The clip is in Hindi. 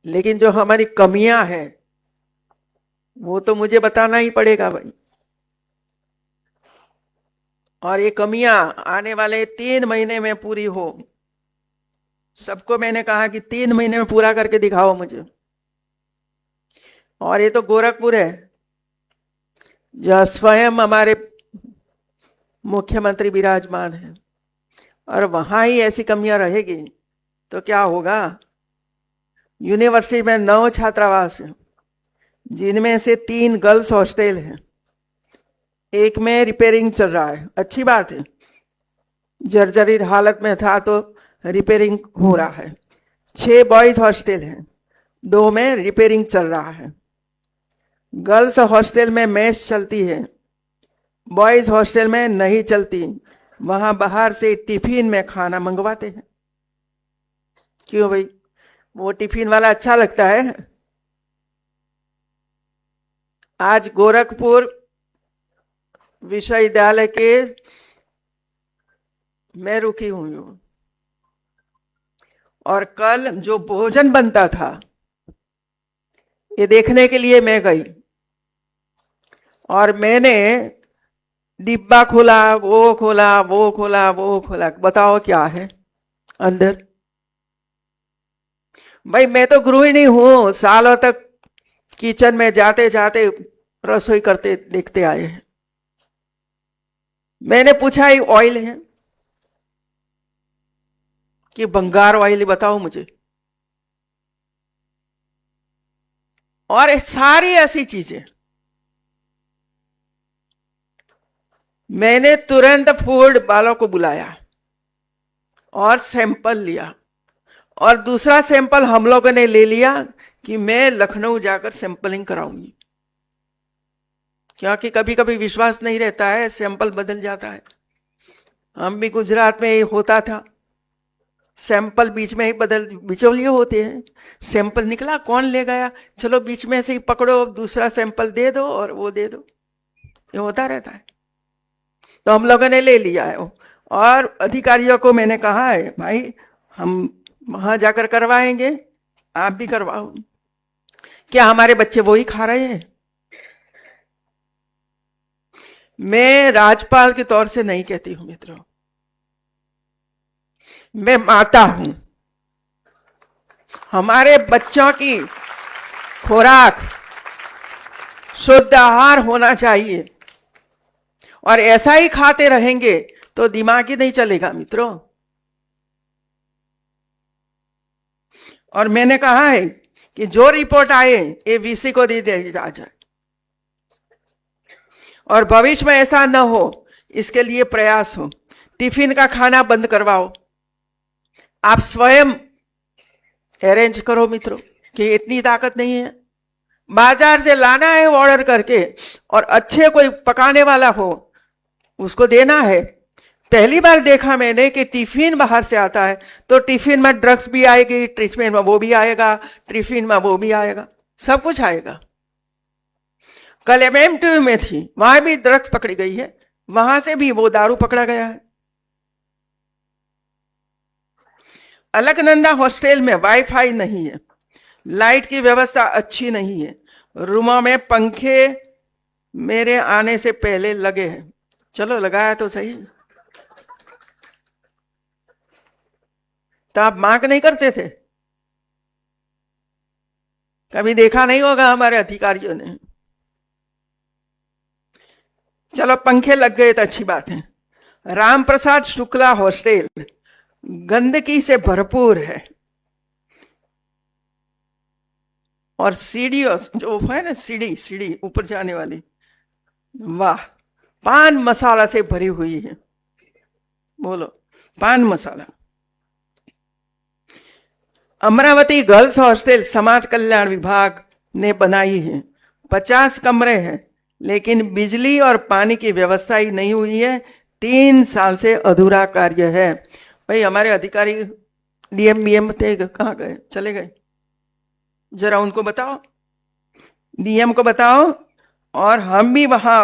लेकिन जो हमारी कमियां हैं वो तो मुझे बताना ही पड़ेगा भाई। और ये कमियां आने वाले 3 महीने में पूरी हो। सबको मैंने कहा कि 3 महीने में पूरा करके दिखाओ मुझे। और ये तो गोरखपुर है, जहां स्वयं हमारे मुख्यमंत्री विराजमान है, और वहां ही ऐसी कमियां रहेगी तो क्या होगा। यूनिवर्सिटी में 9 छात्रावास हैं, जिनमें से 3 गर्ल्स हॉस्टल हैं। एक में रिपेयरिंग चल रहा है, अच्छी बात है, जर्जरित हालत में था तो रिपेयरिंग हो रहा है। 6 बॉयज हॉस्टल हैं, 2 में रिपेयरिंग चल रहा है। गर्ल्स हॉस्टल में मेस चलती है, बॉयज हॉस्टल में नहीं चलती। वहां बाहर से टिफिन में खाना मंगवाते हैं। क्यों भाई, वो टिफिन वाला अच्छा लगता है। आज गोरखपुर विश्वविद्यालय के मैं रुकी हुई हूं, और कल जो भोजन बनता था ये देखने के लिए मैं गई, और मैंने डिब्बा खोला, वो खोला, वो खोला, वो खोला, बताओ क्या है अंदर। भाई मैं तो गृहिणी हूं, सालों तक किचन में जाते जाते रसोई करते देखते आए हैं। मैंने पूछा ये ऑयल है कि बंगार ऑयल, बताओ मुझे। और सारी ऐसी चीजें मैंने तुरंत फूड वालों को बुलाया और सैंपल लिया, और दूसरा सैंपल हम लोगों ने ले लिया कि मैं लखनऊ जाकर सैंपलिंग कराऊंगी, क्योंकि कभी कभी विश्वास नहीं रहता है, सैंपल बदल जाता है। हम भी गुजरात में होता था, सैंपल बीच में ही बदल, बिचौलिए होते हैं। सैंपल निकला, कौन ले गया, चलो बीच में से ही पकड़ो, दूसरा सैंपल दे दो और वो दे दो, ये होता रहता है। तो हम लोगों ने ले लिया है, और अधिकारियों को मैंने कहा है भाई हम वहां जाकर करवाएंगे, आप भी करवाओ। क्या हमारे बच्चे वो ही खा रहे हैं? मैं राजपाल के तौर से नहीं कहती हूं मित्रों, मैं माता हूं। हमारे बच्चों की खुराक शुद्ध आहार होना चाहिए, और ऐसा ही खाते रहेंगे तो दिमाग ही नहीं चलेगा मित्रों। और मैंने कहा है कि जो रिपोर्ट आए ये वीसी को दे दी जाए, और भविष्य में ऐसा न हो इसके लिए प्रयास हो। टिफिन का खाना बंद करवाओ, आप स्वयं अरेंज करो मित्रों, कि इतनी ताकत नहीं है। बाजार से लाना है ऑर्डर करके, और अच्छे कोई पकाने वाला हो उसको देना है। पहली बार देखा मैंने कि टिफिन बाहर से आता है तो टिफिन में ड्रग्स भी आएगी, टिफिन में वो भी आएगा, टिफिन में वो भी आएगा, सब कुछ आएगा। कल एमएमटीयू में थी, वहां भी ड्रग्स पकड़ी गई है, वहां से भी वो दारू पकड़ा गया है। अलकनंदा हॉस्टल में वाईफाई नहीं है, लाइट की व्यवस्था अच्छी नहीं है, रूमों में पंखे मेरे आने से पहले लगे हैं। चलो लगाया तो सही, तो आप मांग नहीं करते थे? कभी देखा नहीं होगा हमारे अधिकारियों ने। चलो पंखे लग गए तो अच्छी बात है। राम प्रसाद शुक्ला हॉस्टल गंदगी से भरपूर है, और सीढ़ी जो है ना, सीढ़ी सीढ़ी ऊपर जाने वाली, वाह, पान मसाला से भरी हुई है। बोलो, पान मसाला। अमरावती गर्ल्स हॉस्टल समाज कल्याण विभाग ने बनाई है, 50 कमरे हैं, लेकिन बिजली और पानी की व्यवस्था ही नहीं हुई है। 3 साल से अधूरा कार्य है। भाई हमारे अधिकारी डीएम थे, कहाँ गए, चले गए? जरा उनको बताओ, डीएम को बताओ, और हम भी वहां